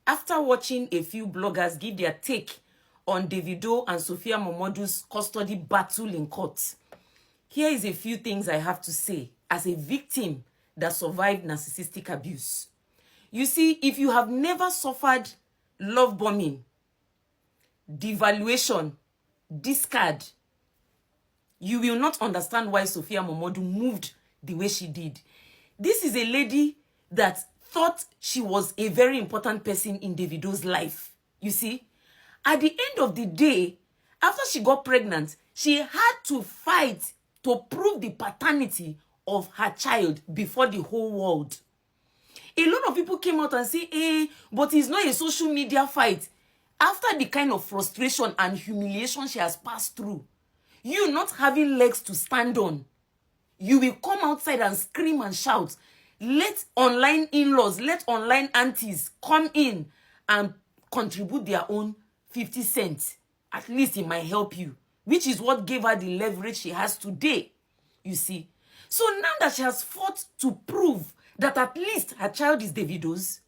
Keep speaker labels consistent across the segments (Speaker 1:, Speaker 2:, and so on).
Speaker 1: after watching a few bloggers give their take on Davido and Sophia Momodu's custody battle in court, here is a few things I have to say as a victim that survived narcissistic abuse. You see, if you have never suffered love bombing, devaluation, discard, you will not understand why Sophia Momodu moved the way she did. This is a lady that thought she was a very important person in Davido's life. You see, at the end of the day, after she got pregnant, she had to fight to prove the paternity of her child before the whole world. A lot of people came out and say, but it's not a social media fight. After the kind of frustration and humiliation she has passed through, you not having legs to stand on, you will come outside and scream and shout. Let online in-laws, let online aunties come in and contribute their own 50 cents. At least it might help you, which is what gave her the leverage she has today, you see. So now that she has fought to prove that at least her child is Davido's,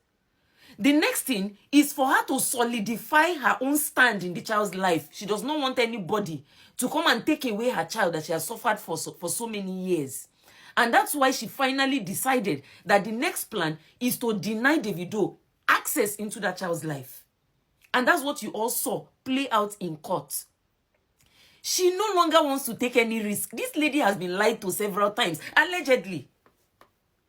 Speaker 1: the next thing is for her to solidify her own stand in the child's life. She does not want anybody to come and take away her child that she has suffered for so many years. And that's why she finally decided that the next plan is to deny Davido access into that child's life. And that's what you all saw play out in court. She no longer wants to take any risk. This lady has been lied to several times, allegedly.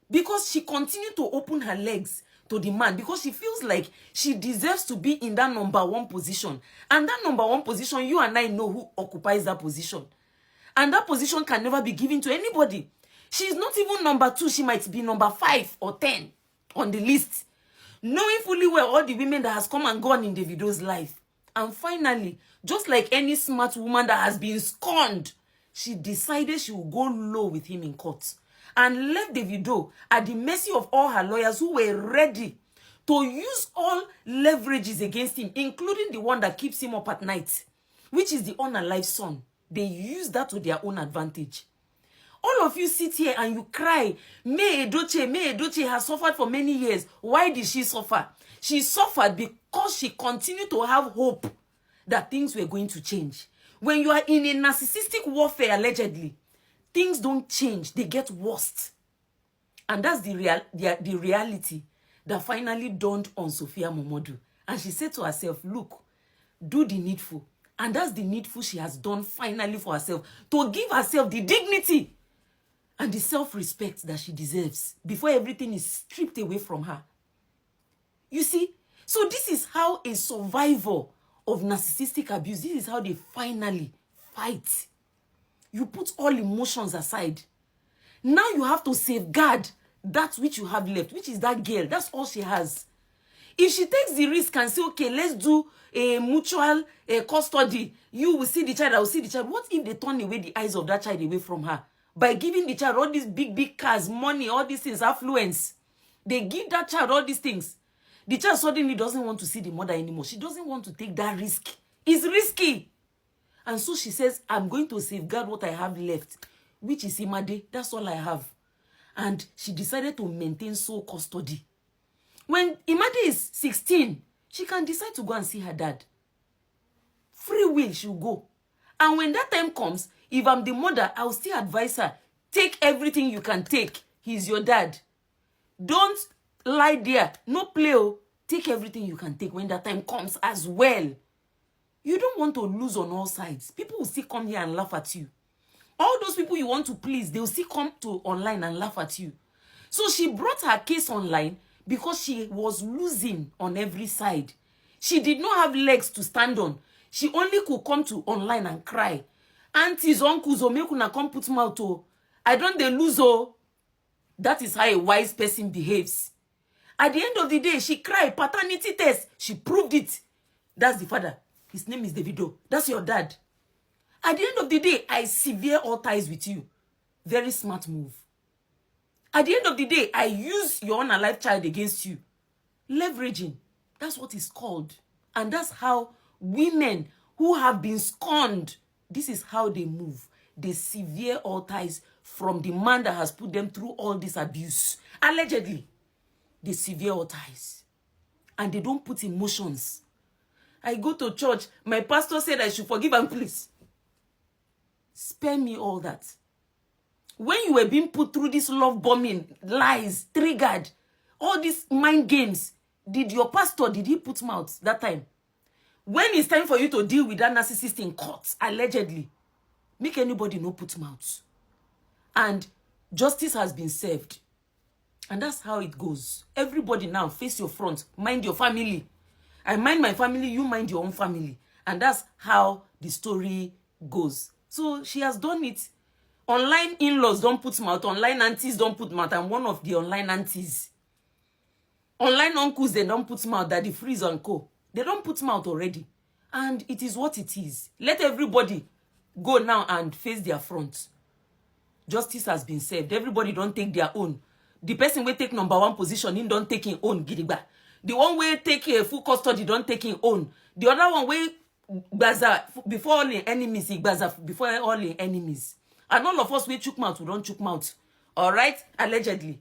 Speaker 1: Because she continued to open her legs to the man, because she feels like she deserves to be in that number one position. And that number one position, you and I know who occupies that position. And that position can never be given to anybody. She's not even number 2. She might be number 5 or 10 on the list. Knowing fully well all the women that has come and gone in Davido's life. And finally, just like any smart woman that has been scorned, she decided she would go low with him in court. And left Davido at the mercy of all her lawyers who were ready to use all leverages against him, including the one that keeps him up at night, which is the unalive son. They use that to their own advantage. All of you sit here and you cry, May Edochie has suffered for many years. Why did she suffer? She suffered because she continued to have hope that things were going to change. When you are in a narcissistic warfare, allegedly, things don't change, they get worse. And that's the reality that finally dawned on Sophia Momodu. And she said to herself, look, do the needful. And that's the needful she has done finally for herself, to give herself the dignity and the self-respect that she deserves before everything is stripped away from her. You see? So this is how a survivor of narcissistic abuse, this is how they finally fight. You put all emotions aside. Now you have to safeguard that which you have left, which is that girl. That's all she has. If she takes the risk and say, okay, let's do a mutual custody, you will see the child, I will see the child. What if they turn away the eyes of that child away from her? By giving the child all these big cars, money, all these things, affluence. They give that child all these things. The child suddenly doesn't want to see the mother anymore. She doesn't want to take that risk. It's risky. And so she says, I'm going to safeguard what I have left, which is Imade. That's all I have. And she decided to maintain sole custody. When Imade is 16, she can decide to go and see her dad. Free will, she'll go. And when that time comes, if I'm the mother, I'll still advise her, take everything you can take. He's your dad. Don't lie there. No play. Take everything you can take when that time comes as well. You don't want to lose on all sides. People will still come here and laugh at you. All those people you want to please, they will still come to online and laugh at you. So she brought her case online because she was losing on every side. She did not have legs to stand on. She only could come to online and cry. Aunties, uncles, make una come put mouth. I don't they lose. That is how a wise person behaves. At the end of the day, she cried. Paternity test. She proved it. That's the father. His name is Davido. That's your dad. At the end of the day, I sever all ties with you. Very smart move. At the end of the day, I use your unalive child against you. Leveraging. That's what it's called. And that's how women who have been scorned, this is how they move. They sever all ties from the man that has put them through all this abuse. Allegedly, they sever all ties. and they don't put emotions. I go to church, my pastor said I should forgive, and please, spare me all that. When you were being put through this love bombing, lies, triggered, all these mind games, did your pastor, did he put mouth that time? When it's time for you to deal with that narcissist in court, allegedly, make anybody no put mouth. And justice has been served. And that's how it goes. Everybody now, face your front, mind your family. I mind my family, you mind your own family. And that's how the story goes. So she has done it. Online in-laws don't put mouth. Online aunties don't put mouth. I'm one of the online aunties. Online uncles, they don't put mouth. Daddy Freeze and co. They don't put mouth already. And it is what it is. Let everybody go now and face their front. Justice has been served. Everybody don't take their own. The person will take number 1 position, he don't take his own. Gidigba. The one will take a full custody, don't take his own. The other one will baza before all the enemies, he baza before all the enemies. And all of us will chook mouth, we don't chook mouth. All right? Allegedly.